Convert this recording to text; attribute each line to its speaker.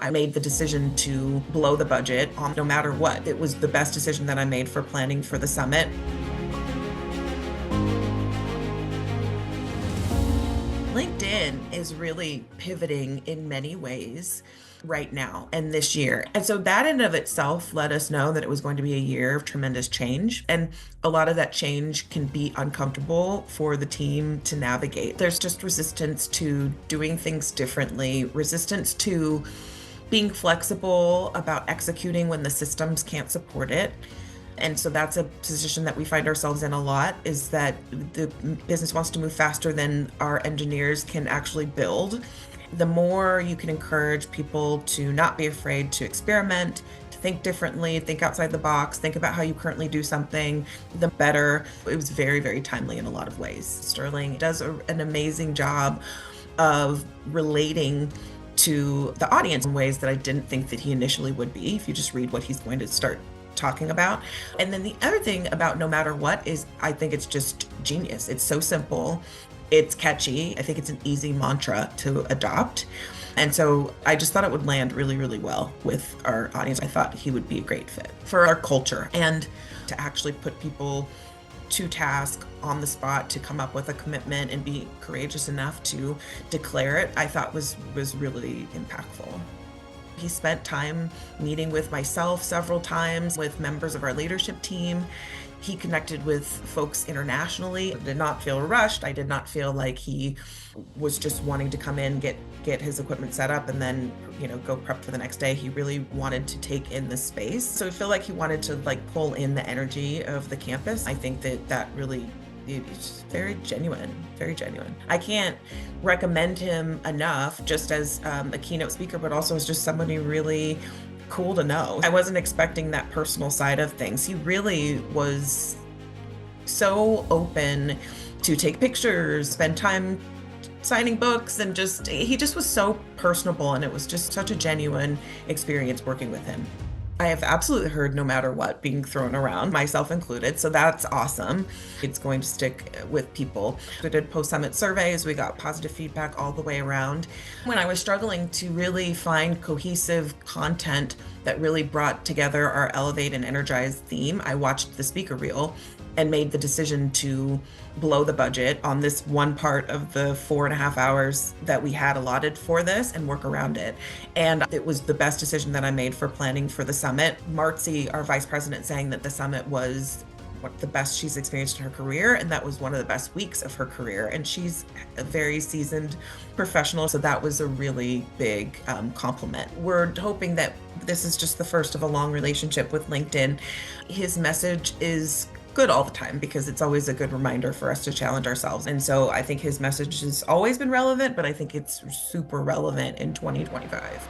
Speaker 1: I made the decision to blow the budget on no matter what. It was the best decision that I made for planning for the summit. LinkedIn is really pivoting in many ways right now and this year. And so that in and of itself let us know that it was going to be a year of tremendous change. And a lot of that change can be uncomfortable for the team to navigate. There's just resistance to doing things differently, resistance to being flexible about executing when the systems can't support it. And so that's a position that we find ourselves in a lot, is that the business wants to move faster than our engineers can actually build. The more you can encourage people to not be afraid to experiment, to think differently, think outside the box, think about how you currently do something, the better. It was very, very timely in a lot of ways. Sterling does an amazing job of relating to the audience in ways that I didn't think that he initially would be, if you just read what he's going to start talking about. And then the other thing about no matter what is I think it's just genius. It's so simple. It's catchy. I think it's an easy mantra to adopt. And so I just thought it would land really, really well with our audience. I thought he would be a great fit for our culture, and to actually put people to task on the spot to come up with a commitment and be courageous enough to declare it, I thought was really impactful. He spent time meeting with myself several times, with members of our leadership team. He connected with folks internationally. I did not feel rushed. I did not feel like he was just wanting to come in, get his equipment set up, and then, go prep for the next day. He really wanted to take in the space. So I feel like he wanted to pull in the energy of the campus. I think that really, it's very genuine, very genuine. I can't recommend him enough just as a keynote speaker, but also as just somebody really cool to know. I wasn't expecting that personal side of things. He really was so open to take pictures, spend time signing books, and he just was so personable, and it was just such a genuine experience working with him. I have absolutely heard no matter what being thrown around, myself included, so that's awesome. It's going to stick with people. We did post-summit surveys, we got positive feedback all the way around. When I was struggling to really find cohesive content that really brought together our Elevate and Energize theme, I watched the speaker reel and made the decision to blow the budget on this one part of the 4.5 hours that we had allotted for this and work around it. And it was the best decision that I made for planning for the summit. Marcy, our vice president, saying that the summit was the best she's experienced in her career, and that was one of the best weeks of her career. And she's a very seasoned professional, so that was a really big compliment. We're hoping that this is just the first of a long relationship with LinkedIn. His message is good all the time, because it's always a good reminder for us to challenge ourselves. And so I think his message has always been relevant, but I think it's super relevant in 2025.